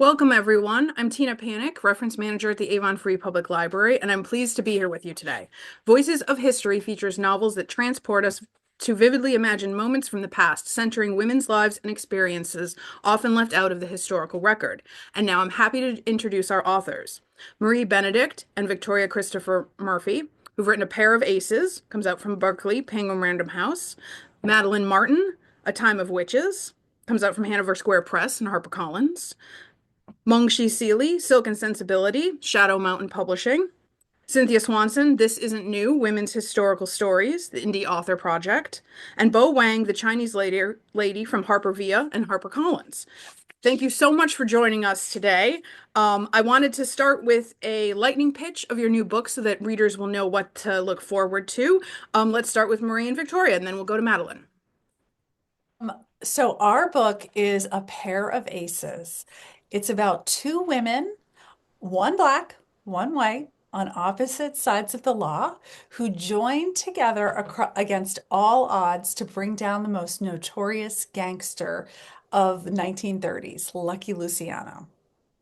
Welcome, everyone. I'm Tina Panik, reference manager at the Avon Free Public Library, and I'm pleased to be here with you today. Voices of History features novels that transport us to vividly imagine moments from the past, centering women's lives and experiences often left out of the historical record. And now I'm happy to introduce our authors. Marie Benedict and Victoria Christopher Murphy, who've written A Pair of Aces, comes out from Berkley, Penguin Random House. Madeline Martin, A Time of Witches, comes out from Hanover Square Press and HarperCollins. Mengxi Seeley, Silk and Sensibility, Shadow Mountain Publishing. Cynthia Swanson, This Isn't New, Women's Historical Stories, the Indie Author Project. And Wang, the Chinese lady from HarperVia and HarperCollins. Thank you so much for joining us today. I wanted to start with a lightning pitch of your new book so that readers will know what to look forward to. Let's start with Marie and Victoria, and then we'll go to Madeline. So our book is A Pair of Aces. It's about two women, one black, one white, on opposite sides of the law, who join together against all odds to bring down the most notorious gangster of the 1930s, Lucky Luciano.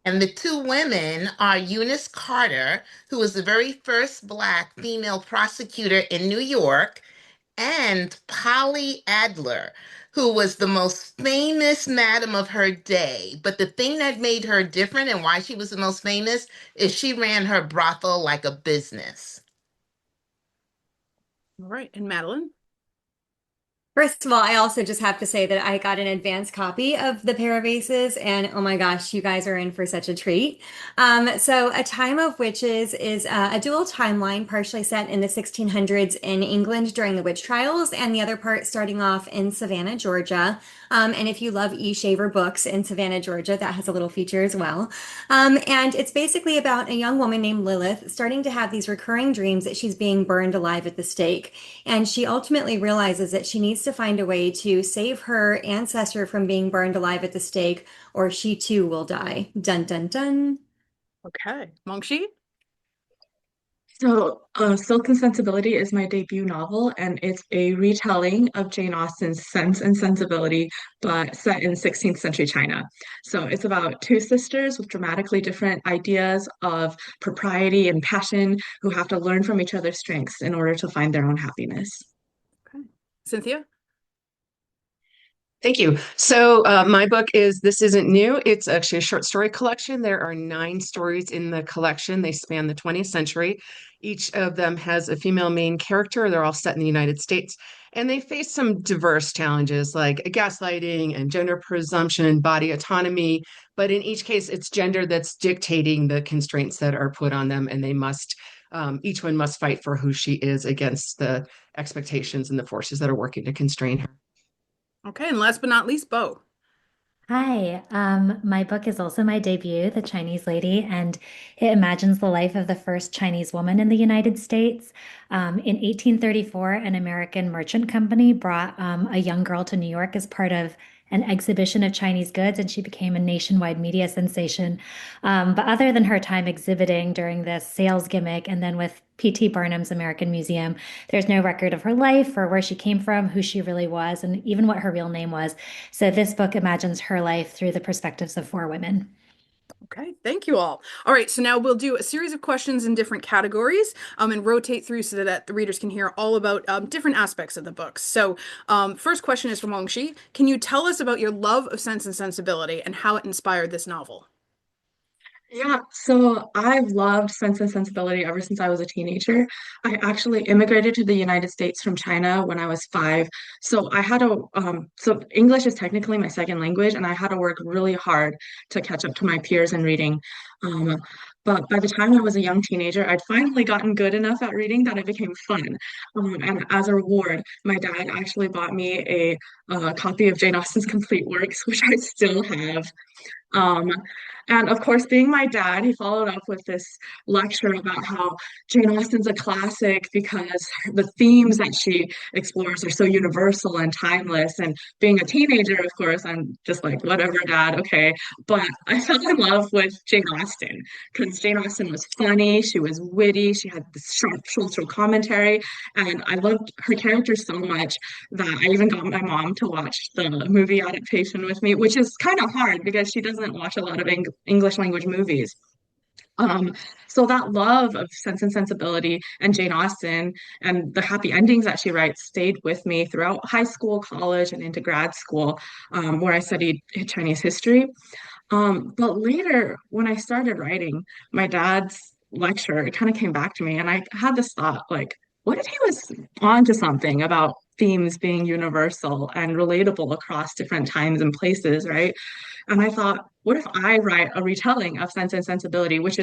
And the two women are Eunice Carter, who was the very first Black female prosecutor in New York, and Polly Adler, who was the most famous madam of her day. But the thing that made her different and why she was the most famous is she ran her brothel like a business. All right, and Madeline? First of all, I also just have to say that I got an advanced copy of The Pair of Aces, and oh my gosh, you guys are in for such a treat. So, A Time of Witches is a dual timeline, partially set in the 1600s in England during the witch trials, and the other part starting off in Savannah, Georgia. And if you love E. Shaver books in Savannah, Georgia, that has a little feature as well. And it's basically about a young woman named Lilith starting to have these recurring dreams that she's being burned alive at the stake. And she ultimately realizes that she needs to find a way to save her ancestor from being burned alive at the stake, or she too will die. Dun dun dun. Okay. Mengxi? Silk and Sensibility is my debut novel, and it's a retelling of Jane Austen's Sense and Sensibility, but set in 16th century China. So it's about two sisters with dramatically different ideas of propriety and passion who have to learn from each other's strengths in order to find their own happiness. Okay. Cynthia? Thank you. My book is This Isn't New. It's actually a short story collection. There are 9 stories in the collection. They span the 20th century. Each of them has a female main character. They're all set in the United States. And they face some diverse challenges like gaslighting and gender presumption and body autonomy. But in each case, it's gender that's dictating the constraints that are put on them. And each one must fight for who she is against the expectations and the forces that are working to constrain her. Okay, and last but not least, Bo. Hi, my book is also my debut, The Chinese Lady, and it imagines the life of the first Chinese woman in the United States. In 1834, an American merchant company brought a young girl to New York as part of an exhibition of Chinese goods, and she became a nationwide media sensation. But other than her time exhibiting during this sales gimmick and then with P.T. Barnum's American Museum, there's no record of her life or where she came from, who she really was, and even what her real name was. So this book imagines her life through the perspectives of 4 women. Okay, thank you all. All right, so now we'll do a series of questions in different categories and rotate through so that the readers can hear all about different aspects of the books. So first question is from Wangxi. Can you tell us about your love of Sense and Sensibility and how it inspired this novel? Yeah, so I've loved Sense and Sensibility ever since I was a teenager. I actually immigrated to the United States from China when I was 5. So English is technically my second language, and I had to work really hard to catch up to my peers in reading. Um, but by the time I was a young teenager, I'd finally gotten good enough at reading that it became fun. And as a reward, my dad actually bought me a copy of Jane Austen's complete works, which I still have. Um, and of course, being my dad, he followed up with this lecture about how Jane Austen's a classic because the themes that she explores are so universal and timeless. And being a teenager, of course, I'm just like, whatever, dad, okay. But I fell in love with Jane Austen because Jane Austen was funny, she was witty, she had this sharp social commentary, and I loved her character so much that I even got my mom to watch the movie adaptation with me, which is kind of hard because she doesn't watch a lot of English language movies. Um, so that love of Sense and Sensibility and Jane Austen and the happy endings that she writes stayed with me throughout high school, college, and into grad school, where I studied Chinese history. But later, when I started writing, my dad's lecture, it kind of came back to me, and I had this thought, like, what if he was onto something about themes being universal and relatable across different times and places, right? And I thought, what if I write a retelling of Sense and Sensibility, which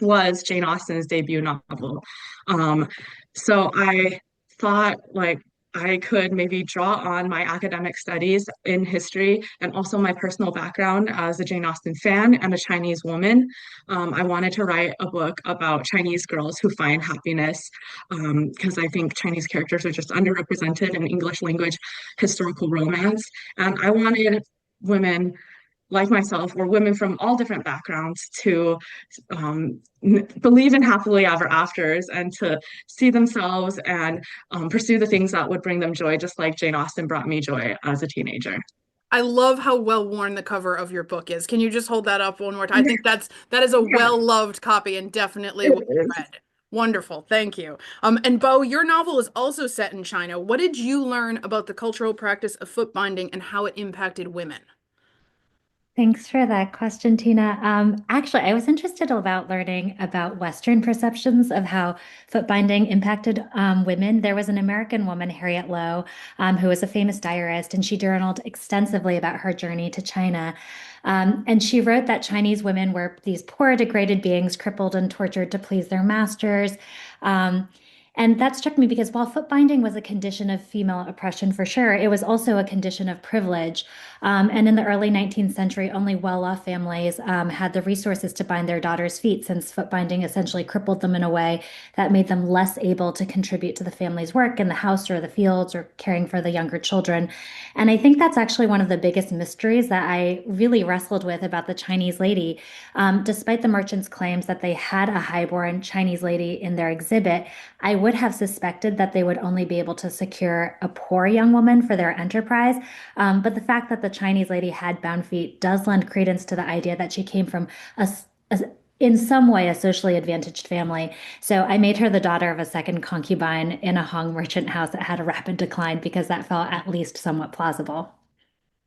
was Jane Austen's debut novel? Um, so I thought like I could maybe draw on my academic studies in history and also my personal background as a Jane Austen fan and a Chinese woman. I wanted to write a book about Chinese girls who find happiness because I think Chinese characters are just underrepresented in English language historical romance. And I wanted women like myself or women from all different backgrounds to believe in happily ever afters and to see themselves and pursue the things that would bring them joy, just like Jane Austen brought me joy as a teenager. I love how well worn the cover of your book is. Can you just hold that up one more time? I think that is a Yeah, well-loved copy and definitely it well is. read. Wonderful. Thank you. And Bo, your novel is also set in China. What did you learn about the cultural practice of foot binding and how it impacted women? Thanks for that question, Tina. Actually, I was interested about learning about Western perceptions of how foot binding impacted women. There was an American woman, Harriet Lowe, who was a famous diarist, and she journaled extensively about her journey to China. And she wrote that Chinese women were these poor, degraded beings, crippled and tortured to please their masters. Um, and that struck me because while foot binding was a condition of female oppression for sure, it was also a condition of privilege. And in the early 19th century, only well-off families had the resources to bind their daughters' feet, since foot binding essentially crippled them in a way that made them less able to contribute to the family's work in the house or the fields or caring for the younger children. And I think that's actually one of the biggest mysteries that I really wrestled with about the Chinese lady. Despite the merchants' claims that they had a highborn Chinese lady in their exhibit, I would have suspected that they would only be able to secure a poor young woman for their enterprise. But the fact that the Chinese lady had bound feet does lend credence to the idea that she came from a in some way, a socially advantaged family. So I made her the daughter of a second concubine in a Hong merchant house that had a rapid decline because that felt at least somewhat plausible.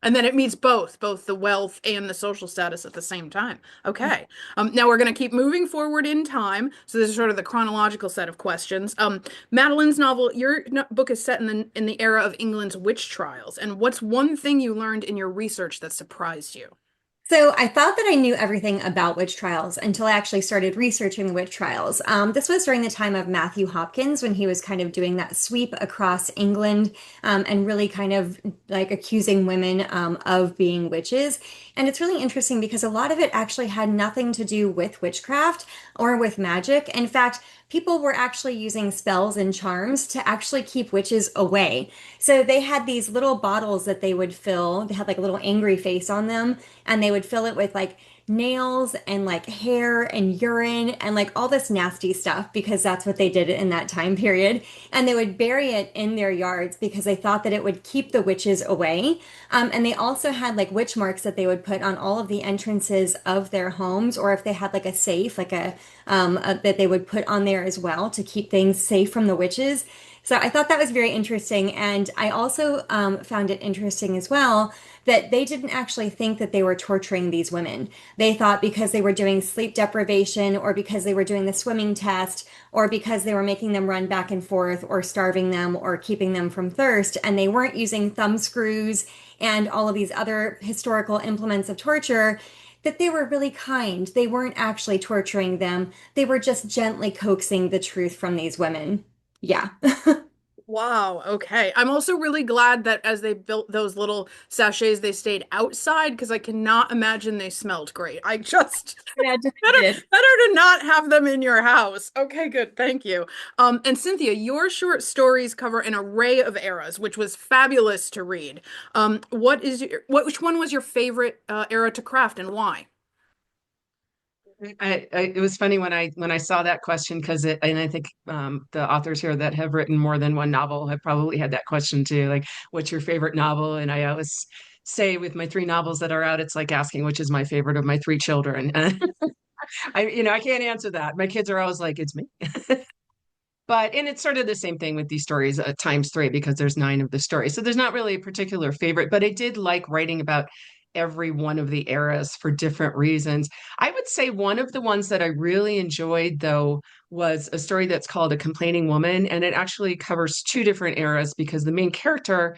And then it meets both the wealth and the social status at the same time. Okay. Now we're going to keep moving forward in time. So this is sort of the chronological set of questions. Madeline's novel, your book is set in the era of England's witch trials. And what's one thing you learned in your research that surprised you? So I thought that I knew everything about witch trials until I actually started researching the witch trials. This was during the time of Matthew Hopkins when he was kind of doing that sweep across England and really kind of like accusing women of being witches. And it's really interesting because a lot of it actually had nothing to do with witchcraft or with magic. In fact, people were actually using spells and charms to actually keep witches away. So they had these little bottles that they would fill. They had like a little angry face on them, and they would fill it with like nails and like hair and urine and like all this nasty stuff because that's what they did in that time period. And they would bury it in their yards because they thought that it would keep the witches away. And they also had like witch marks that they would put on all of the entrances of their homes, or if they had like a safe, like that they would put on there as well to keep things safe from the witches. So I thought that was very interesting. And I also found it interesting as well that they didn't actually think that they were torturing these women. They thought because they were doing sleep deprivation or because they were doing the swimming test or because they were making them run back and forth or starving them or keeping them from thirst, and they weren't using thumb screws and all of these other historical implements of torture, that they were really kind. They weren't actually torturing them. They were just gently coaxing the truth from these women. Yeah. Wow, okay. I'm also really glad that as they built those little sachets, they stayed outside because I cannot imagine they smelled great. I just Yeah, just better did. to not have them in your house. Okay, good. Thank you. And Cynthia, your short stories cover an array of eras, which was fabulous to read. Which one was your favorite era to craft and why? It was funny when I saw that question because and I think the authors here that have written more than one novel have probably had that question too, like what's your favorite novel? And I always say with my 3 novels that are out, it's like asking which is my favorite of my 3 children. I can't answer that. My kids are always like, it's me. And it's sort of the same thing with these stories times 3 because there's 9 of the stories. So there's not really a particular favorite, but I did like writing about every one of the eras for different reasons. I would say one of the ones that I really enjoyed, though, was a story that's called A Complaining Woman. And it actually covers 2 different eras because the main character,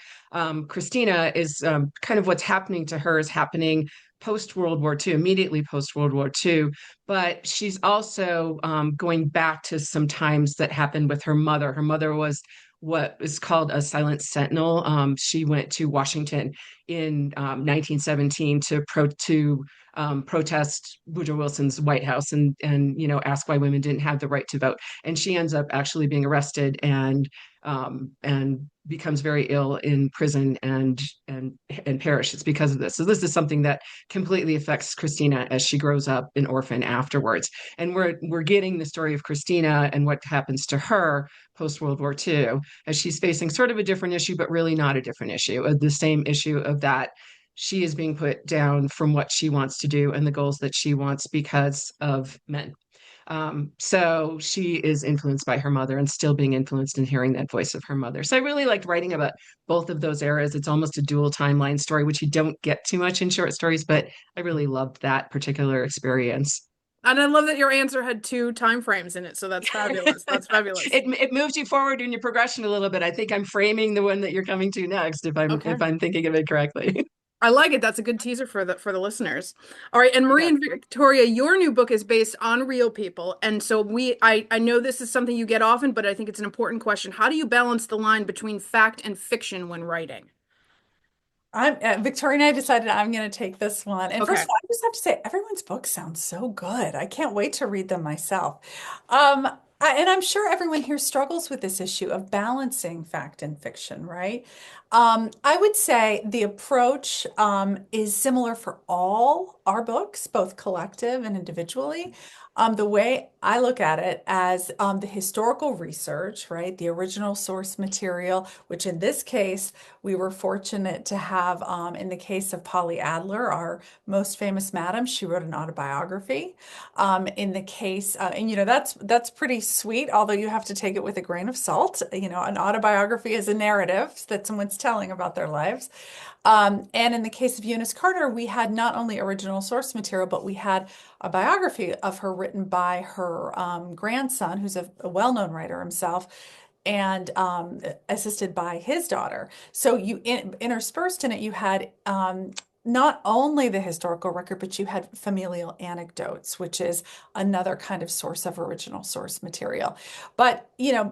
Christina, is kind of what's happening to her is happening post World War II, immediately post World War II, but she's also going back to some times that happened with her mother. Her mother was what is called a silent sentinel. She went to Washington in 1917 to protest Woodrow Wilson's White House and ask why women didn't have the right to vote. And she ends up actually being arrested and becomes very ill in prison and perishes because of this. So this is something that completely affects Christina as she grows up an orphan afterwards. And we're getting the story of Christina and what happens to her post World War II as she's facing sort of a different issue, but really not a different issue, the same issue of that she is being put down from what she wants to do and the goals that she wants because of men. So she is influenced by her mother and still being influenced and hearing that voice of her mother. So I really liked writing about both of those eras. It's almost a dual timeline story, which you don't get too much in short stories, but I really loved that particular experience. And I love that your answer had 2 time frames in it. So that's fabulous. That's fabulous. It moves you forward in your progression a little bit. I think I'm framing the one that you're coming to next, if I'm thinking of it correctly. I like it. That's a good teaser for the listeners. All right, and Marie and Victoria, your new book is based on real people, and so I know this is something you get often, but I think it's an important question. How do you balance the line between fact and fiction when writing? Victoria and I decided I'm going to take this one. And Okay. first of all, I just have to say, everyone's books sound so good. I can't wait to read them myself. And I'm sure everyone here struggles with this issue of balancing fact and fiction, right? I would say the approach is similar for all our books, both collective and individually. The way I look at it as the historical research, right? The original source material, which in this case, we were fortunate to have, in the case of Polly Adler, our most famous madam, she wrote an autobiography. In the case, and that's pretty sweet, although you have to take it with a grain of salt. An autobiography is a narrative that someone's telling about their lives. And in the case of Eunice Carter, we had not only original source material, but we had a biography of her written by her grandson, who's a well-known writer himself, and assisted by his daughter. So you interspersed in it, you had not only the historical record, but you had familial anecdotes, which is another kind of source of original source material. But,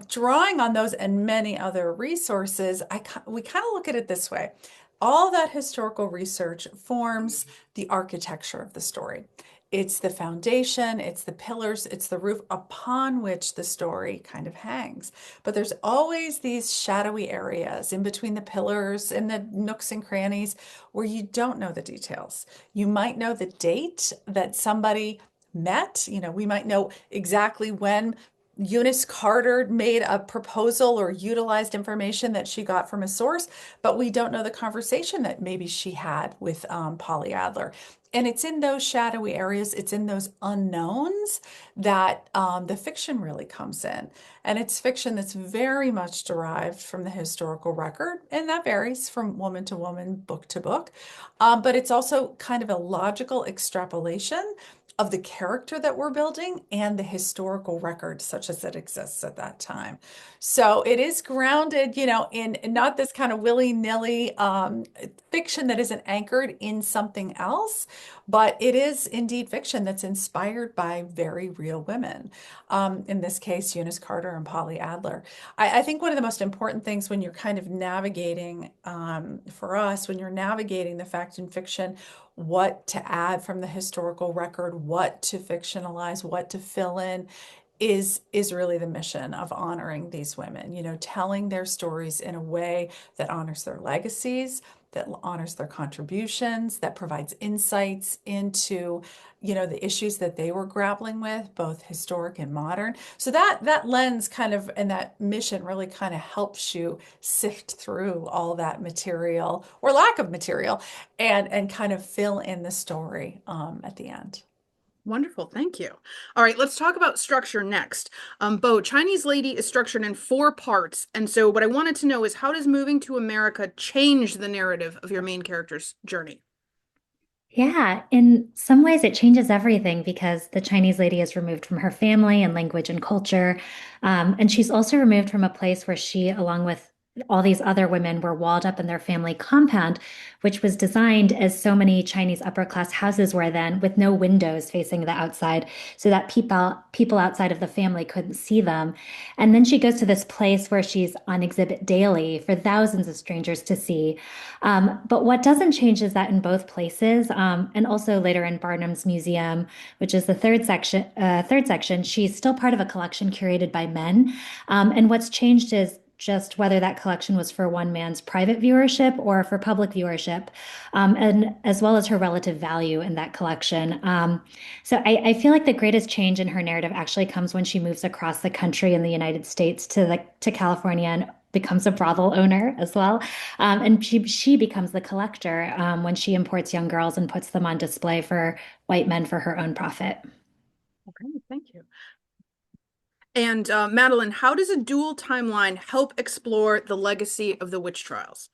drawing on those and many other resources, we kind of look at it this way. All that historical research forms the architecture of the story. It's the foundation, it's the pillars, it's the roof upon which the story kind of hangs. But there's always these shadowy areas in between the pillars and the nooks and crannies where you don't know the details. You might know the date that somebody met. We might know exactly when Eunice Carter made a proposal or utilized information that she got from a source, but we don't know the conversation that maybe she had with Polly Adler. And it's in those shadowy areas, it's in those unknowns that the fiction really comes in. And it's fiction that's very much derived from the historical record, and that varies from woman to woman, book to book. But it's also kind of a logical extrapolation of the character that we're building and the historical record such as it exists at that time. So it is grounded, in not this kind of willy-nilly fiction that isn't anchored in something else, but it is indeed fiction that's inspired by very real women. In this case, Eunice Carter and Polly Adler. I think one of the most important things when you're kind of navigating, for us, when you're navigating the fact and fiction, what to add from the historical record, what to fictionalize, what to fill in, is really the mission of honoring these women, telling their stories in a way that honors their legacies, that honors their contributions, that provides insights into, the issues that they were grappling with, both historic and modern. So that lens kind of, and that mission really kind of helps you sift through all that material or lack of material and kind of fill in the story at the end. Wonderful, thank you. All right, let's talk about structure next. Bo, Chinese Lady is structured in 4 parts, and so what I wanted to know is how does moving to America change the narrative of your main character's journey? Yeah, in some ways it changes everything because the Chinese lady is removed from her family and language and culture. And she's also removed from a place where she, along with all these other women, were walled up in their family compound, which was designed as so many Chinese upper class houses were then, with no windows facing the outside, so that people outside of the family couldn't see them. And then she goes to this place where she's on exhibit daily for thousands of strangers to see. But what doesn't change is that in both places, and also later in Barnum's museum, which is the third section, she's still part of a collection curated by men. And what's changed is just whether that collection was for one man's private viewership or for public viewership, and as well as her relative value in that collection. So I feel like the greatest change in her narrative actually comes when she moves across the country in the United States to California and becomes a brothel owner as well. And she becomes the collector when she imports young girls and puts them on display for white men for her own profit. Okay, thank you. And Madeline, how does a dual timeline help explore the legacy of the witch trials?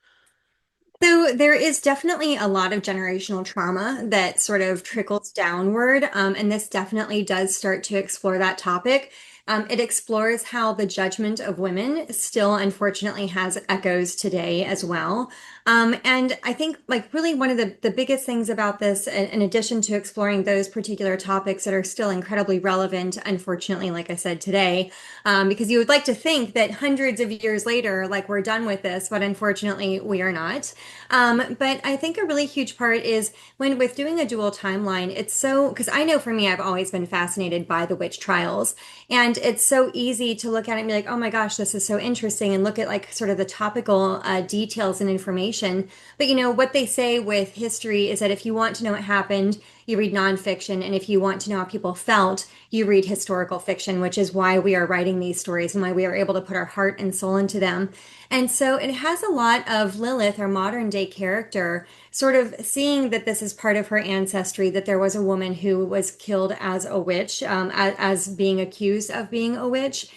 So there is definitely a lot of generational trauma that sort of trickles downward, and this definitely does start to explore that topic. It explores how the judgment of women still unfortunately has echoes today as well. And I think like really one of the biggest things about this, in addition to exploring those particular topics that are still incredibly relevant, unfortunately, like I said today, because you would like to think that hundreds of years later, like we're done with this, but unfortunately we are not. But I think a really huge part is when with doing a dual timeline, it's so, because I know for me, I've always been fascinated by the witch trials. And it's so easy to look at it and be like, oh my gosh, this is so interesting, and look at like sort of the topical details and information. But what they say with history is that if you want to know what happened, you read nonfiction. And if you want to know how people felt, you read historical fiction, which is why we are writing these stories and why we are able to put our heart and soul into them. And so it has a lot of Lilith, our modern day character, sort of seeing that this is part of her ancestry, that there was a woman who was killed as a witch, as being accused of being a witch.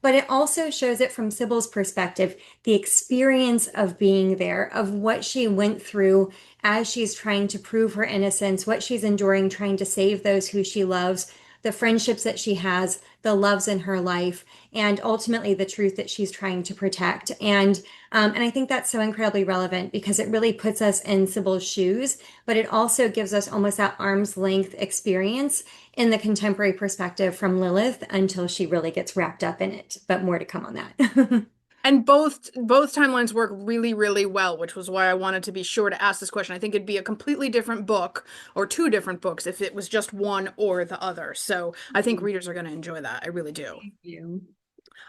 But it also shows it from Sybil's perspective, the experience of being there, of what she went through as she's trying to prove her innocence, what she's enduring, trying to save those who she loves, the friendships that she has, the loves in her life, and ultimately the truth that she's trying to protect. And I think that's so incredibly relevant because it really puts us in Sybil's shoes, but it also gives us almost that arm's length experience in the contemporary perspective from Lilith until she really gets wrapped up in it. But more to come on that. And both timelines work really, really well, which was why I wanted to be sure to ask this question. I think it'd be a completely different book or 2 different books if it was just one or the other. So I think readers are going to enjoy that. I really do. Thank you.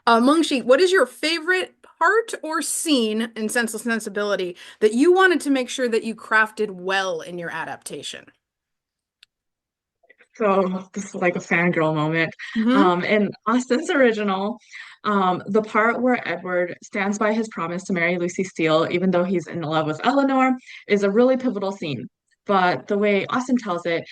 Mengxi, what is your favorite part or scene in Senseless Sensibility that you wanted to make sure that you crafted well in your adaptation? So this is like a fangirl moment. Mm-hmm. In Austen's original, the part where Edward stands by his promise to marry Lucy Steele, even though he's in love with Eleanor, is a really pivotal scene. But the way Austen tells it,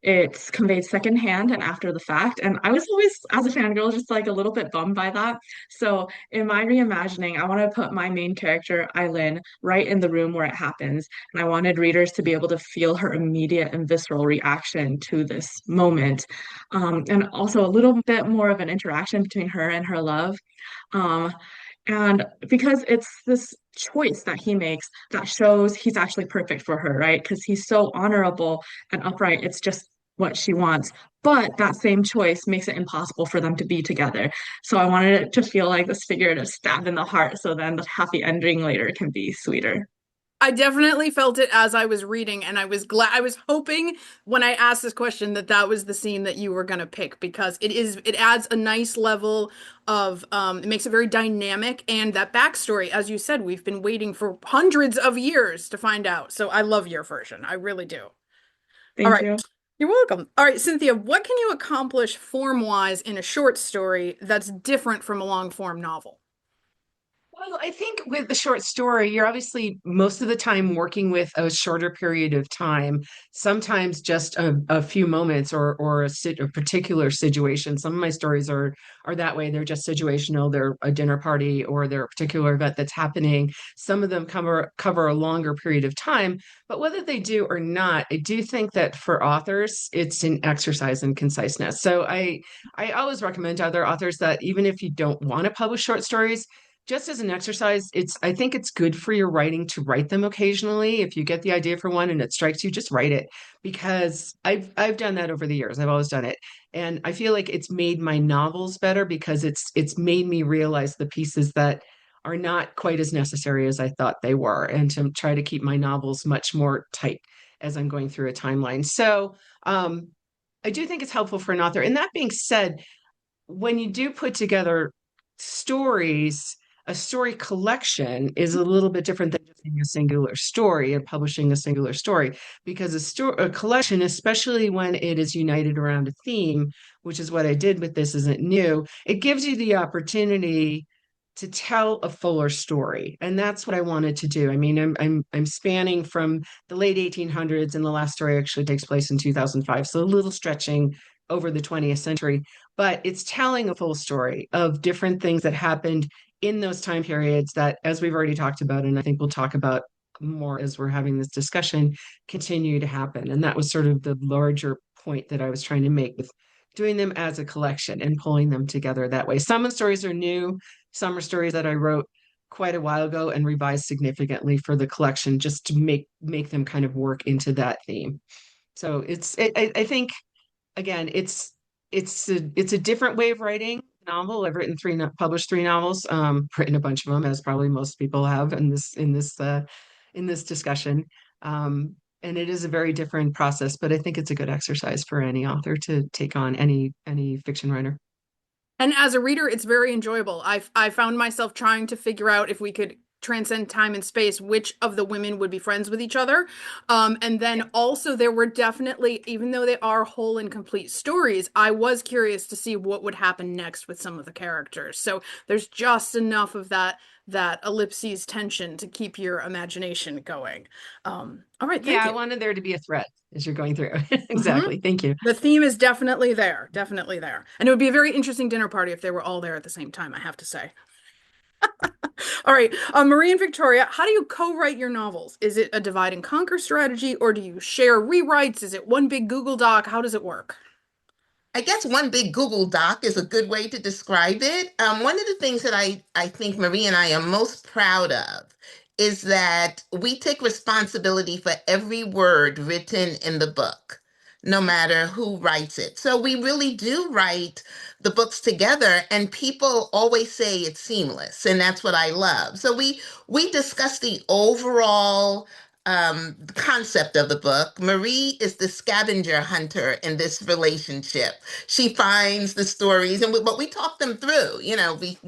it's conveyed secondhand and after the fact. And I was always, as a fangirl, just like a little bit bummed by that. So in my reimagining, I want to put my main character, Eileen, right in the room where it happens. And I wanted readers to be able to feel her immediate and visceral reaction to this moment. And also a little bit more of an interaction between her and her love. Um, and because it's this choice that he makes that shows he's actually perfect for her, right? Because he's so honorable and upright. It's just what she wants. But that same choice makes it impossible for them to be together. So I wanted it to feel like this figurative stab in the heart. So then the happy ending later can be sweeter. I definitely felt it as I was reading, and I was glad. I was hoping when I asked this question that that was the scene that you were going to pick because it adds a nice level of it makes it very dynamic, and that backstory, as you said, we've been waiting for hundreds of years to find out. So I love your version. I really do. All Thank right. you. You're welcome. All right, Cynthia, what can you accomplish form-wise in a short story that's different from a long-form novel? Well, I think with the short story, you're obviously most of the time working with a shorter period of time, sometimes just a few moments or a particular situation. Some of my stories are that way. They're just situational. They're a dinner party or they're a particular event that's happening. Some of them cover a longer period of time, but whether they do or not, I do think that for authors, it's an exercise in conciseness. So I always recommend to other authors that even if you don't want to publish short stories, just as an exercise, I think it's good for your writing to write them occasionally. If you get the idea for one and it strikes you, just write it because I've done that over the years. I've always done it. And I feel like it's made my novels better because it's made me realize the pieces that are not quite as necessary as I thought they were, and to try to keep my novels much more tight as I'm going through a timeline. So I do think it's helpful for an author. And that being said, when you do put together stories, a story collection is a little bit different than just being a singular story and publishing a singular story, because a collection, especially when it is united around a theme, which is what I did with This Isn't New, it gives you the opportunity to tell a fuller story. And that's what I wanted to do. I mean, I'm spanning from the late 1800s, and the last story actually takes place in 2005. So a little stretching over the 20th century, but it's telling a full story of different things that happened in those time periods that, as we've already talked about, and I think we'll talk about more as we're having this discussion, continue to happen. And that was sort of the larger point that I was trying to make with doing them as a collection and pulling them together that way. Some of the stories are new, some are stories that I wrote quite a while ago and revised significantly for the collection just to make them kind of work into that theme. So I think again, it's a different way of writing novel. I've written published three novels, written a bunch of them, as probably most people have in this discussion. And it is a very different process, but I think it's a good exercise for any author to take on, any fiction writer. And as a reader, it's very enjoyable. I found myself trying to figure out if we could transcend time and space, which of the women would be friends with each other. And then also there were definitely, even though they are whole and complete stories, I was curious to see what would happen next with some of the characters. So there's just enough of that ellipses tension to keep your imagination going. All right, thank Yeah, I you. wanted there to be a thread as you're going through. Mhm. Exactly. Thank you. The theme is definitely there, definitely there. And it would be a very interesting dinner party if they were all there at the same time, I have to say. All right, Marie and Victoria, how do you co-write your novels? Is it a divide and conquer strategy, or do you share rewrites? Is it one big Google Doc? How does it work? I guess one big Google Doc is a good way to describe it. One of the things that I think Marie and I are most proud of is that we take responsibility for every word written in the book, no matter who writes it. So we really do write the books together, and people always say it's seamless, and that's what I love. So we discuss the overall concept of the book. Marie is the scavenger hunter in this relationship. She finds the stories, but we talk them through,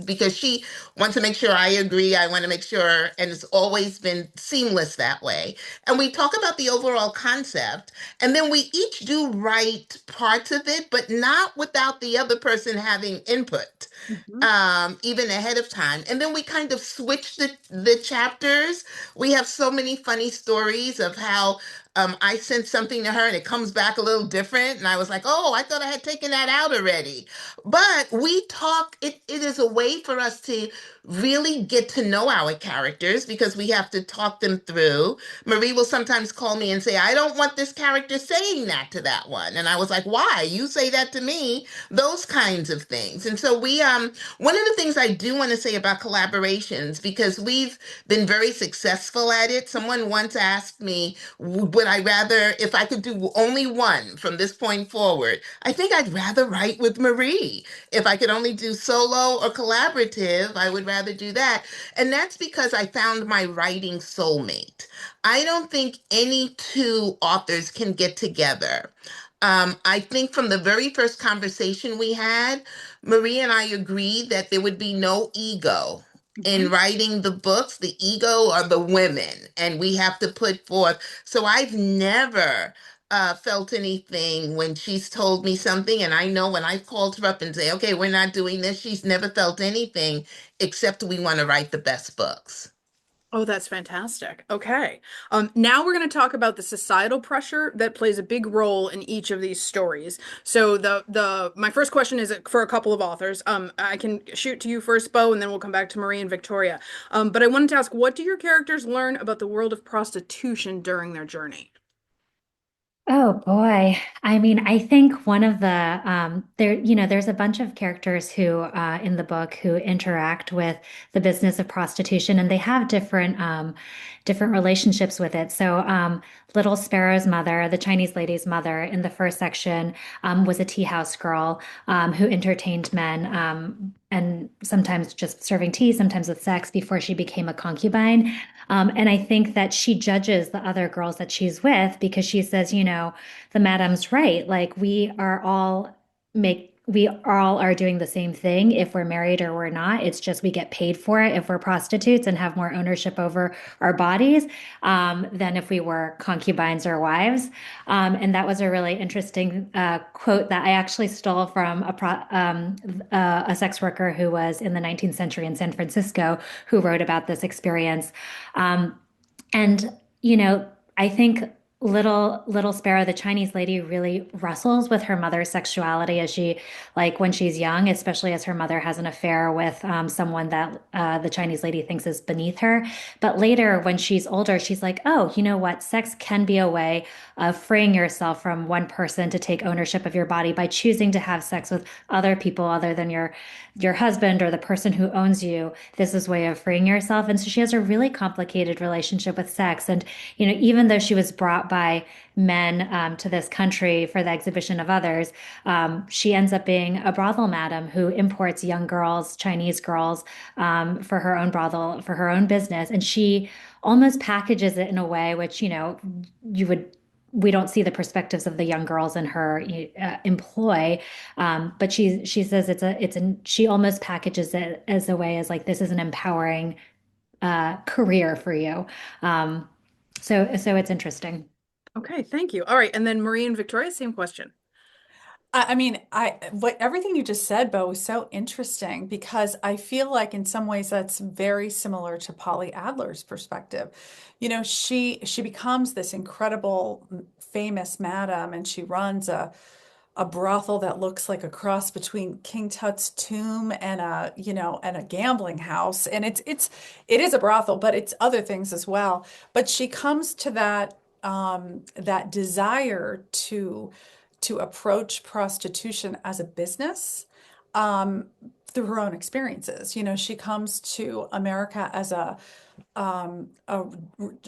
because she wants to make sure I agree. I want to make sure, and it's always been seamless that way. And we talk about the overall concept, and then we each do write parts of it, but not without the other person having input. Mhm. Even ahead of time. And then we kind of switch the chapters. We have so many funny stories of how I sent something to her and it comes back a little different. And I was like, oh, I thought I had taken that out already. But we talk, it is a way for us to really get to know our characters because we have to talk them through. Marie will sometimes call me and say, I don't want this character saying that to that one. And I was like, why? You say that to me, those kinds of things. And so one of the things I do want to say about collaborations, because we've been very successful at it. Someone once asked me, would I rather, if I could do only one from this point forward, I think I'd rather write with Marie. If I could only do solo or collaborative, I would rather do that. And that's because I found my writing soulmate. I don't think any two authors can get together. I think from the very first conversation we had, Marie and I agreed that there would be no ego in writing the books. The ego are the women, and we have to put forth. So I've never felt anything when she's told me something, and I know when I've called her up and say, okay, we're not doing this, she's never felt anything except we want to write the best books. Oh, that's fantastic. Okay. Now we're going to talk about the societal pressure that plays a big role in each of these stories. So my first question is for a couple of authors. I can shoot to you first, Bo, and then we'll come back to Marie and Victoria. But I wanted to ask, what do your characters learn about the world of prostitution during their journey? Oh boy. I mean, I think one of the there's a bunch of characters who in the book who interact with the business of prostitution, and they have different relationships with it. So Little Sparrow's mother, the Chinese lady's mother in the first section, was a tea house girl who entertained men and sometimes just serving tea, sometimes with sex before she became a concubine. And I think that she judges the other girls that she's with because she says, the madam's right. Like we all are doing the same thing if we're married or we're not. It's just we get paid for it if we're prostitutes and have more ownership over our bodies than if we were concubines or wives. And that was a really interesting quote that I actually stole from a sex worker who was in the 19th century in San Francisco who wrote about this experience. And, I think little Sparrow, the Chinese lady, really wrestles with her mother's sexuality as when she's young, especially as her mother has an affair with someone that the Chinese lady thinks is beneath her. But later, when she's older, she's like, oh, you know what? Sex can be a way of freeing yourself from one person to take ownership of your body by choosing to have sex with other people other than your husband or the person who owns you. This is a way of freeing yourself. And so she has a really complicated relationship with sex. And, even though she was brought by men to this country for the exhibition of others, she ends up being a brothel madam who imports young girls, Chinese girls, for her own brothel, for her own business. And she almost packages it in a way which, we don't see the perspectives of the young girls in her employ, but she says she almost packages it as a way as like this is an empowering career for you. So it's interesting. Okay, thank you. All right, and then Marie and Victoria, same question. I mean, everything you just said, Bo, was so interesting because I feel like in some ways that's very similar to Polly Adler's perspective. She becomes this incredible, famous madam, and she runs a brothel that looks like a cross between King Tut's tomb and a gambling house. And it is a brothel, but it's other things as well. But she comes to that desire to approach prostitution as a business through her own experiences. She comes to America as a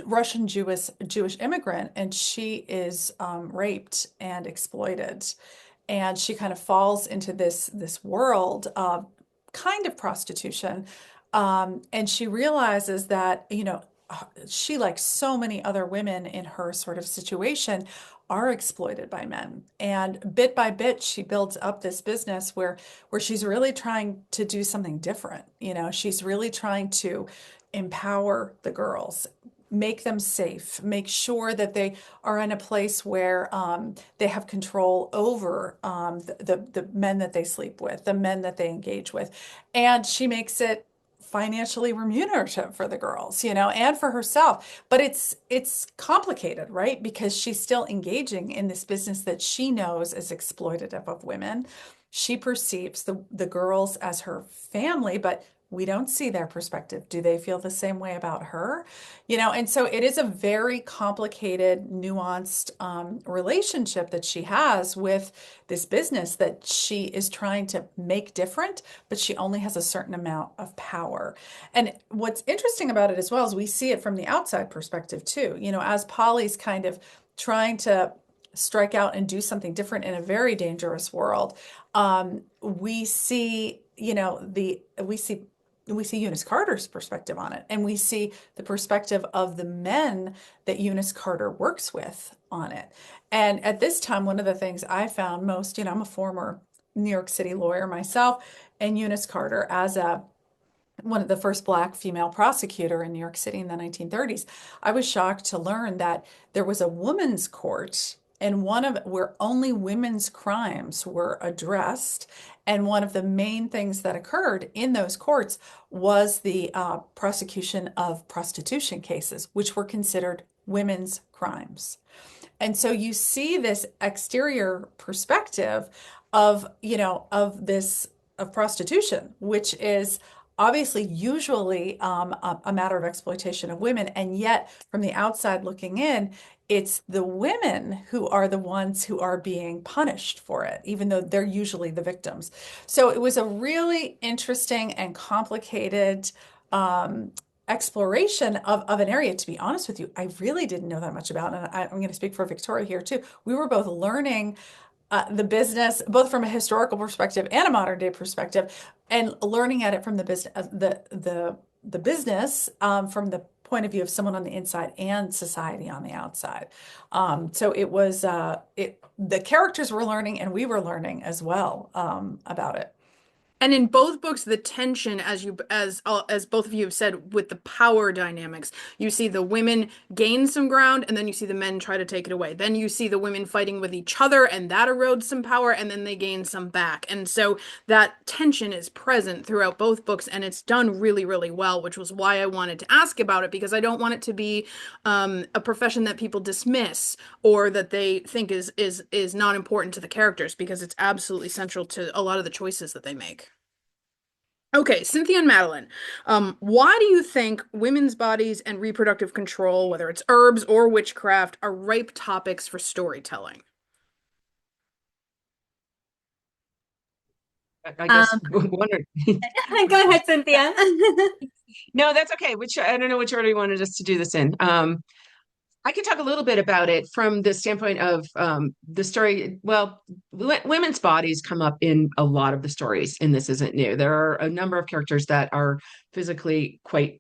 Russian Jewish immigrant, and she is raped and exploited, and she kind of falls into this world of kind of prostitution, and she realizes that she, like so many other women in her sort of situation, are exploited by men. And bit by bit, she builds up this business where she's really trying to do something different. She's really trying to empower the girls, make them safe, make sure that they are in a place where they have control over the men that they sleep with, the men that they engage with. And she makes it financially remunerative for the girls, and for herself. But it's complicated, right? Because she's still engaging in this business that she knows is exploitative of women. She perceives the girls as her family, but we don't see their perspective. Do they feel the same way about her? And so it is a very complicated, nuanced relationship that she has with this business that she is trying to make different, but she only has a certain amount of power. And what's interesting about it as well is we see it from the outside perspective too. As Polly's kind of trying to strike out and do something different in a very dangerous world, we see we see Eunice Carter's perspective on it, and we see the perspective of the men that Eunice Carter works with on it. And at this time, one of the things I found most, I'm a former New York City lawyer myself, and Eunice Carter as one of the first Black female prosecutor in New York City in the 1930s, I was shocked to learn that there was a women's court and where only women's crimes were addressed. And one of the main things that occurred in those courts was the prosecution of prostitution cases, which were considered women's crimes. And so you see this exterior perspective of, of prostitution, which is obviously usually a matter of exploitation of women. And yet from the outside looking in, it's the women who are the ones who are being punished for it, even though they're usually the victims. So it was a really interesting and complicated exploration of an area, to be honest with you, I really didn't know that much about. And I'm going to speak for Victoria here too. We were both learning the business, both from a historical perspective and a modern day perspective, and learning at it from the business, the business from the point of view of someone on the inside and society on the outside. So it was the characters were learning, and we were learning as well about it. And in both books, the tension, as both of you have said, with the power dynamics, you see the women gain some ground, and then you see the men try to take it away. Then you see the women fighting with each other, and that erodes some power, and then they gain some back. And so that tension is present throughout both books, and it's done really, really well, which was why I wanted to ask about it, because I don't want it to be a profession that people dismiss or that they think is not important to the characters, because it's absolutely central to a lot of the choices that they make. Okay, Cynthia and Madeline, why do you think women's bodies and reproductive control, whether it's herbs or witchcraft, are ripe topics for storytelling? I guess one or Go ahead, Cynthia. no, that's okay. I don't know which order you wanted us to do this in. I can talk a little bit about it from the standpoint of the story. Well, women's bodies come up in a lot of the stories, and this isn't new. There are a number of characters that are physically quite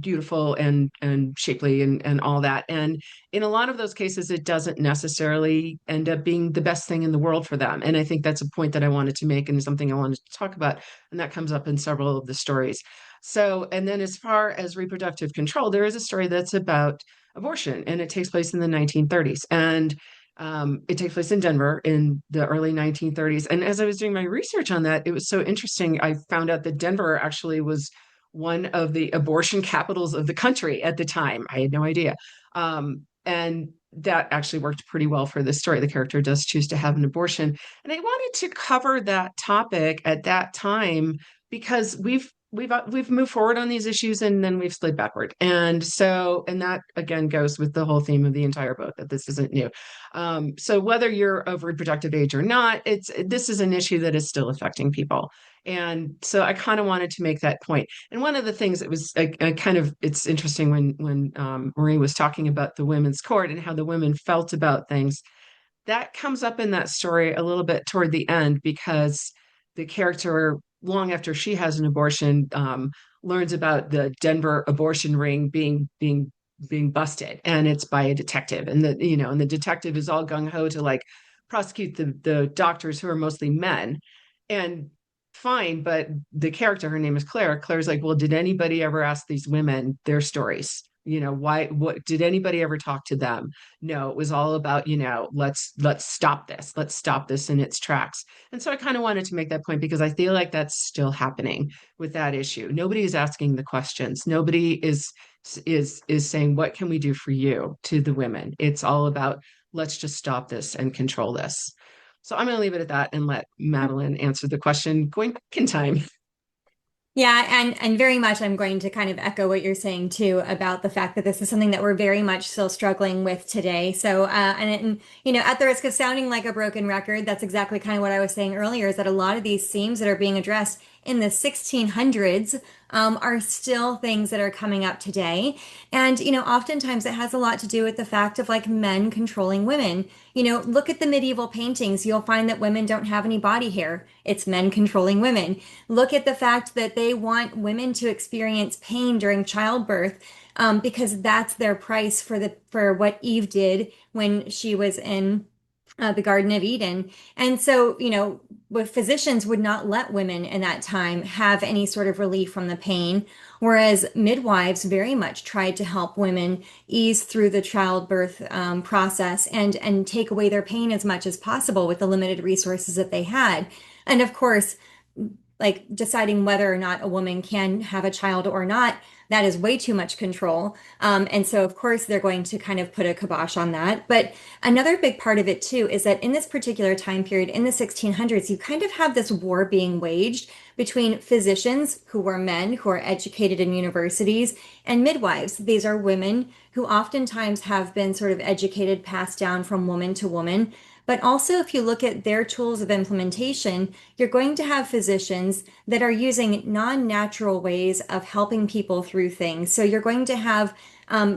beautiful and shapely and all that. And in a lot of those cases, it doesn't necessarily end up being the best thing in the world for them. And I think that's a point that I wanted to make and something I wanted to talk about. And that comes up in several of the stories. So, and then as far as reproductive control, there is a story that's about abortion, and it takes place in the 1930s. And it takes place in Denver in the early 1930s. And as I was doing my research on that, it was so interesting. I found out that Denver actually was one of the abortion capitals of the country at the time. I had no idea. And that actually worked pretty well for this story. The character does choose to have an abortion. And I wanted to cover that topic at that time because we've moved forward on these issues and then we've slid backward. And that again goes with the whole theme of the entire book, that this isn't new. So whether you're of reproductive age or not, this is an issue that is still affecting people. And so I kind of wanted to make that point. And one of the things that was it's interesting when Marie was talking about the women's court and how the women felt about things, that comes up in that story a little bit toward the end, because the character, long after she has an abortion, learns about the Denver abortion ring being busted, and it's by a detective, and the detective is all gung-ho to like prosecute the doctors, who are mostly men. And fine, but the character, her name is Claire's like, well, did anybody ever ask these women their stories? What did anybody ever talk to them? No, it was all about, let's stop this in its tracks. And so I kind of wanted to make that point because I feel like that's still happening with that issue. Nobody is asking the questions. Nobody is saying, what can we do for you, to the women? It's all about, let's just stop this and control this. So I'm going to leave it at that and let Madeline answer the question going back in time. Yeah, and very much I'm going to kind of echo what you're saying too about the fact that this is something that we're very much still struggling with today. So, at the risk of sounding like a broken record, that's exactly kind of what I was saying earlier, is that a lot of these themes that are being addressed in the 1600s are still things that are coming up today. And, oftentimes it has a lot to do with the fact of like men controlling women. Look at the medieval paintings. You'll find that women don't have any body hair. It's men controlling women. Look at the fact that they want women to experience pain during childbirth, because that's their price for what Eve did when she was in the Garden of Eden. And so, physicians would not let women in that time have any sort of relief from the pain, whereas midwives very much tried to help women ease through the childbirth process and take away their pain as much as possible with the limited resources that they had. And of course, like deciding whether or not a woman can have a child or not, that is way too much control. And so, of course, they're going to kind of put a kibosh on that. But another big part of it, too, is that in this particular time period, in the 1600s, you kind of have this war being waged between physicians, who were men who are educated in universities, and midwives. These are women who oftentimes have been sort of educated, passed down from woman to woman. But also, if you look at their tools of implementation, you're going to have physicians that are using non-natural ways of helping people through things. So you're going to have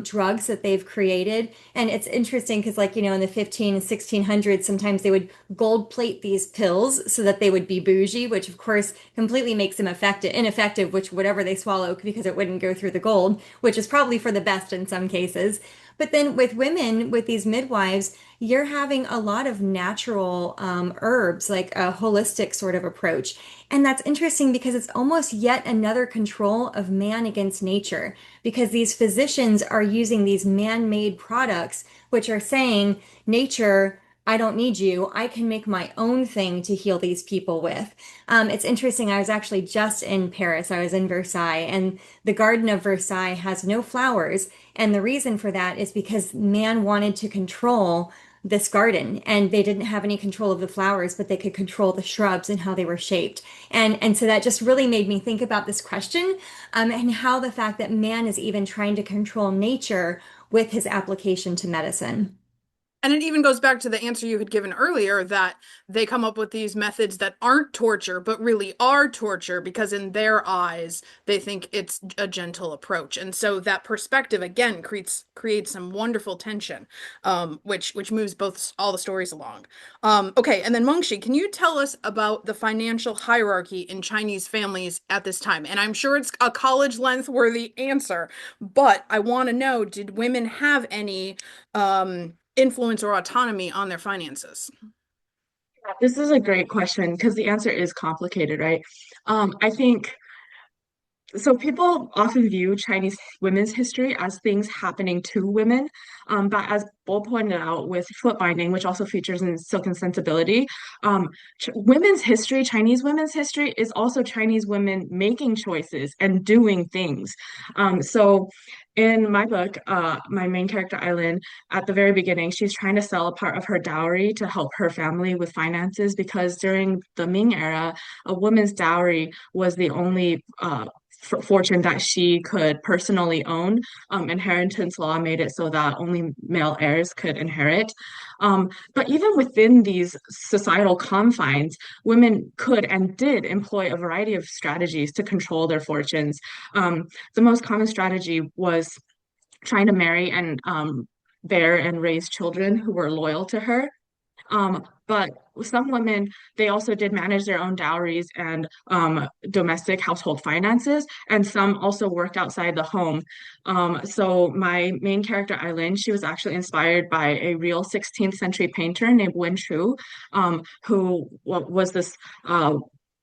drugs that they've created. And it's interesting because, like, in the 15 and 1600s, sometimes they would gold plate these pills so that they would be bougie, which of course completely makes them ineffective, which whatever they swallow, because it wouldn't go through the gold, which is probably for the best in some cases. But then with women, with these midwives, you're having a lot of natural herbs, like a holistic sort of approach. And that's interesting because it's almost yet another control of man against nature, because these physicians are using these man-made products, which are saying, nature, I don't need you. I can make my own thing to heal these people with. It's interesting. I was actually just in Paris. I was in Versailles, and the Garden of Versailles has no flowers. And the reason for that is because man wanted to control this garden, and they didn't have any control of the flowers, but they could control the shrubs and how they were shaped. And so that just really made me think about this question, and how the fact that man is even trying to control nature with his application to medicine. And it even goes back to the answer you had given earlier, that they come up with these methods that aren't torture, but really are torture, because in their eyes, they think it's a gentle approach. And so that perspective, again, creates some wonderful tension, which moves all the stories along. Okay, and then Mengxi, can you tell us about the financial hierarchy in Chinese families at this time? And I'm sure it's a college length worthy answer, but I want to know, did women have any influence or autonomy on their finances? This is a great question because the answer is complicated, right? I think so. People often view Chinese women's history as things happening to women, but as Bull pointed out with foot binding, which also features in Silk and Sensibility, women's history, Chinese women's history, is also Chinese women making choices and doing things. So in my book, my main character, Eileen, at the very beginning, she's trying to sell a part of her dowry to help her family with finances because during the Ming era, a woman's dowry was the only fortune that she could personally own. Inheritance law made it so that only male heirs could inherit. But even within these societal confines, women could and did employ a variety of strategies to control their fortunes. The most common strategy was trying to marry and bear and raise children who were loyal to her. But some women, they also did manage their own dowries and domestic household finances, and some also worked outside the home. So my main character, Eileen, she was actually inspired by a real 16th century painter named Wen Chu, who was this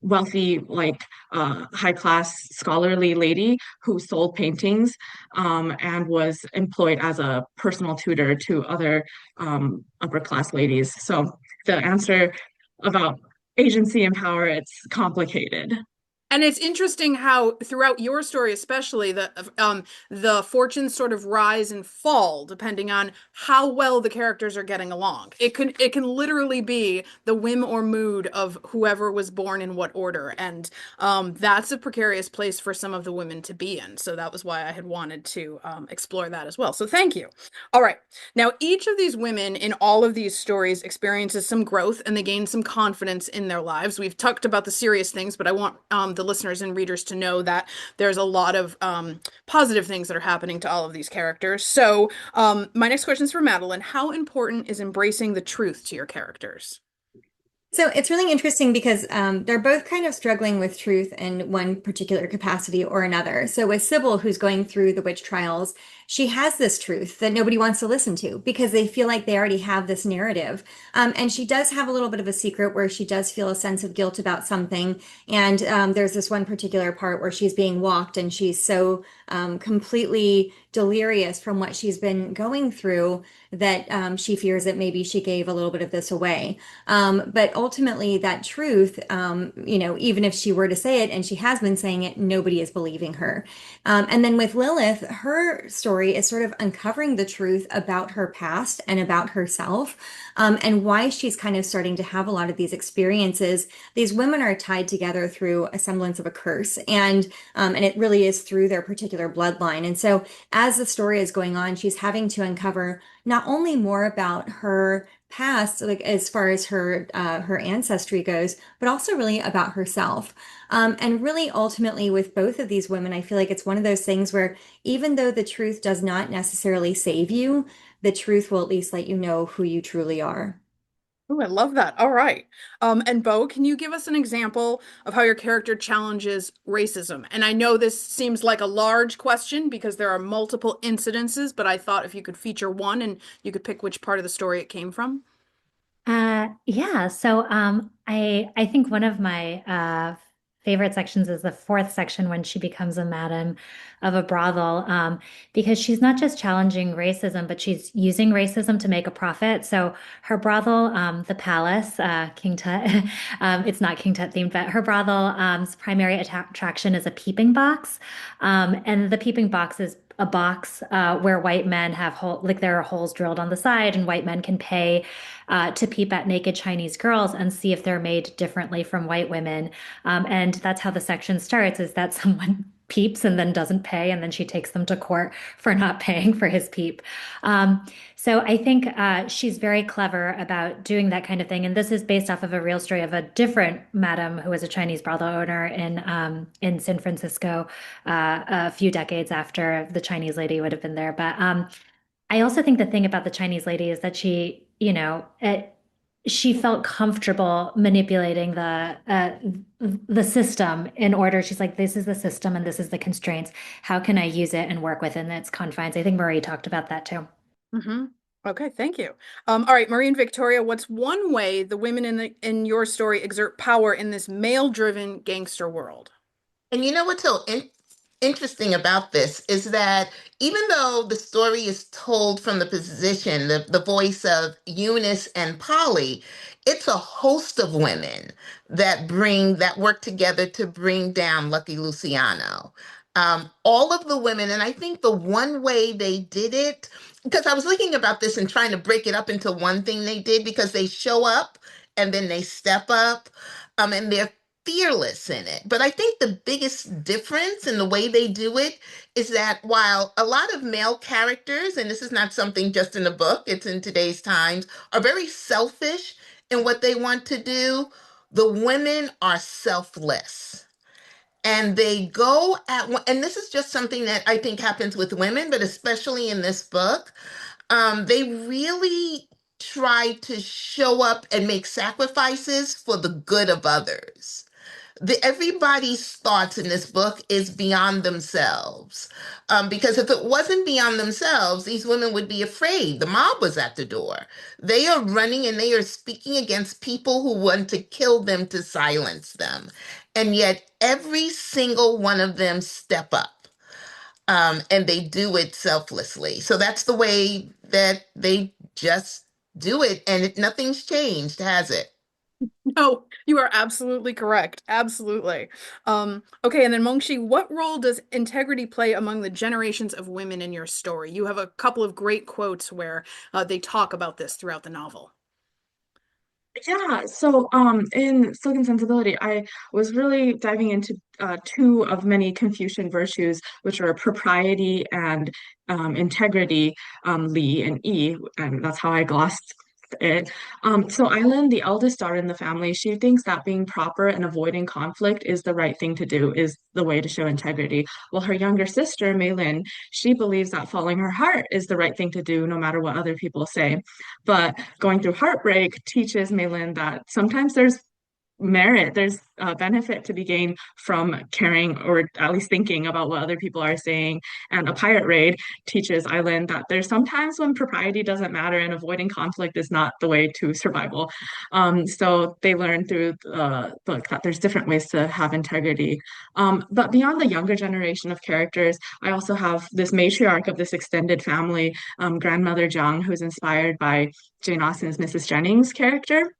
wealthy, like high class scholarly lady who sold paintings and was employed as a personal tutor to other upper class ladies. So the answer about agency and power, it's complicated. And it's interesting how throughout your story, especially, the fortunes sort of rise and fall depending on how well the characters are getting along. It can literally be the whim or mood of whoever was born in what order, and that's a precarious place for some of the women to be in. So that was why I had wanted to explore that as well. So thank you. All right, now each of these women in all of these stories experiences some growth and they gain some confidence in their lives. We've talked about the serious things, but I want the the listeners and readers to know that there's a lot of positive things that are happening to all of these characters. So, my next question is for Madeline. How important is embracing the truth to your characters? So it's really interesting because they're both kind of struggling with truth in one particular capacity or another. So with Sybil, who's going through the witch trials, she has this truth that nobody wants to listen to because they feel like they already have this narrative. And she does have a little bit of a secret where she does feel a sense of guilt about something. And there's this one particular part where she's being walked and she's so completely delirious from what she's been going through that she fears that maybe she gave a little bit of this away. But ultimately, that truth, even if she were to say it, and she has been saying it, nobody is believing her. And then with Lilith, her story is sort of uncovering the truth about her past and about herself, and why she's kind of starting to have a lot of these experiences. These women are tied together through a semblance of a curse, and it really is through their particular bloodline. And so, as the story is going on, she's having to uncover not only more about her past, like as far as her ancestry goes, but also really about herself. And really, ultimately, with both of these women, I feel like it's one of those things where even though the truth does not necessarily save you, the truth will at least let you know who you truly are. Oh, I love that. All right. And Bo, can you give us an example of how your character challenges racism? And I know this seems like a large question because there are multiple incidences, but I thought if you could feature one and you could pick which part of the story it came from. Yeah, so I think one of my favorite sections is the fourth section when she becomes a madam of a brothel, because she's not just challenging racism, but she's using racism to make a profit. So her brothel, the Palace, King Tut, it's not King Tut themed, but her brothel's primary attraction is a peeping box, and the peeping box is a box where white men have like there are holes drilled on the side, and white men can pay to peep at naked Chinese girls and see if they're made differently from white women. And that's how the section starts, is that someone peeps and then doesn't pay, and then she takes them to court for not paying for his peep. So I think she's very clever about doing that kind of thing. And this is based off of a real story of a different madam who was a Chinese brothel owner in San Francisco a few decades after the Chinese lady would have been there. But I also think the thing about the Chinese lady is that she felt comfortable manipulating the system in order. She's like, this is the system and this is the constraints. How can I use it and work within its confines? I think Marie talked about that too. Mm-hmm. Okay, thank you. All right, Marie and Victoria, what's one way the women in your story exert power in this male-driven gangster world? And you know what's so interesting about this is that even though the story is told from the position, the voice of Eunice and Polly, it's a host of women that work together to bring down Lucky Luciano. All of the women, and I think the one way they did it, because I was thinking about this and trying to break it up into one thing they did, because they show up and then they step up, and they're fearless in it. But I think the biggest difference in the way they do it is that while a lot of male characters, and this is not something just in the book, it's in today's times, are very selfish in what they want to do, the women are selfless. And they go at one, and this is just something that I think happens with women, but especially in this book, they really try to show up and make sacrifices for the good of others. Everybody's thoughts in this book is beyond themselves. Because if it wasn't beyond themselves, these women would be afraid. The mob was at the door. They are running and they are speaking against people who want to kill them, to silence them. And yet every single one of them step up. And they do it selflessly. So that's the way that they just do it. And nothing's changed, has it? No, you are absolutely correct. Absolutely. Okay, and then Mengxi, what role does integrity play among the generations of women in your story? You have a couple of great quotes where they talk about this throughout the novel. Yeah, so in Silk and Sensibility, I was really diving into two of many Confucian virtues, which are propriety and integrity, Li and Yi, and that's how I glossed it. So Island, the eldest daughter in the family, she thinks that being proper and avoiding conflict is the right thing to do, is the way to show integrity. While her younger sister, Maylin, she believes that following her heart is the right thing to do, no matter what other people say. But going through heartbreak teaches Maylin that sometimes there's a benefit to be gained from caring or at least thinking about what other people are saying. And a pirate raid teaches Island that there's sometimes when propriety doesn't matter and avoiding conflict is not the way to survival. So they learn through the book that there's different ways to have integrity. But beyond the younger generation of characters, I also have this matriarch of this extended family, Grandmother Zhang, who's inspired by Jane Austen's Mrs. Jennings character.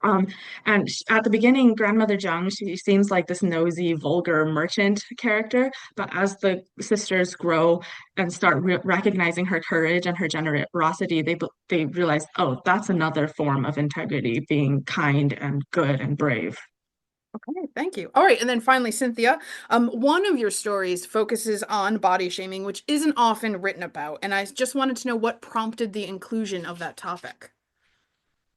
Um, and at the beginning, Grandmother Zhang, she seems like this nosy, vulgar merchant character. But as the sisters grow and start recognizing her courage and her generosity, they realize, oh, that's another form of integrity, being kind and good and brave. Okay, thank you. All right, and then finally, Cynthia, one of your stories focuses on body shaming, which isn't often written about, and I just wanted to know what prompted the inclusion of that topic.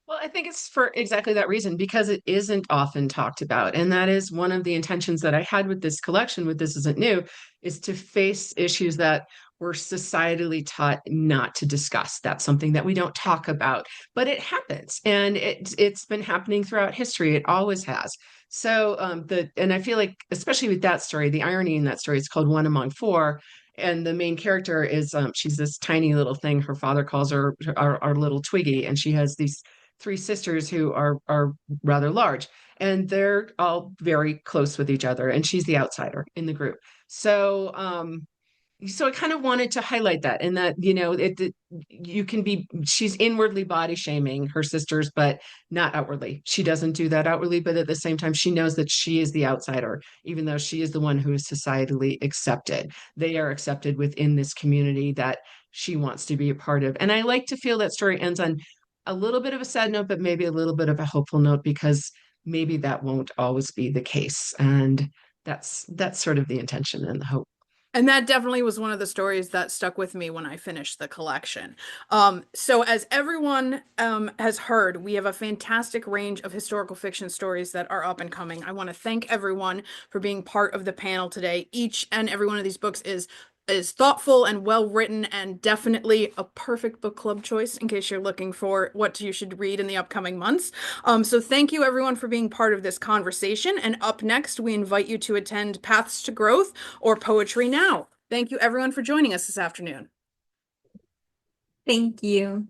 Well, I think it's for exactly that reason, because it isn't often talked about. And that is one of the intentions that I had with this collection, with This Isn't New, is to face issues that we're societally taught not to discuss. That's something that we don't talk about, but it happens. And it's been happening throughout history. It always has. So and I feel like, especially with that story, the irony in that story is called One Among Four. And the main character is she's this tiny little thing. Her father calls her our little Twiggy, and she has these three sisters who are rather large, and they're all very close with each other, and she's the outsider in the group. So I kind of wanted to highlight that, and that, you can be, she's inwardly body shaming her sisters, but not outwardly. She doesn't do that outwardly, but at the same time, she knows that she is the outsider, even though she is the one who is societally accepted. They are accepted within this community that she wants to be a part of. And I like to feel that story ends on a little bit of a sad note, but maybe a little bit of a hopeful note, because maybe that won't always be the case. And that's sort of the intention and the hope. And that definitely was one of the stories that stuck with me when I finished the collection. So as everyone has heard, we have a fantastic range of historical fiction stories that are up and coming. I want to thank everyone for being part of the panel today. Each and every one of these books is thoughtful and well written, and definitely a perfect book club choice in case you're looking for what you should read in the upcoming months. So thank you everyone for being part of this conversation. And up next, we invite you to attend Paths to Growth or Poetry Now. Thank you everyone for joining us this afternoon. Thank you.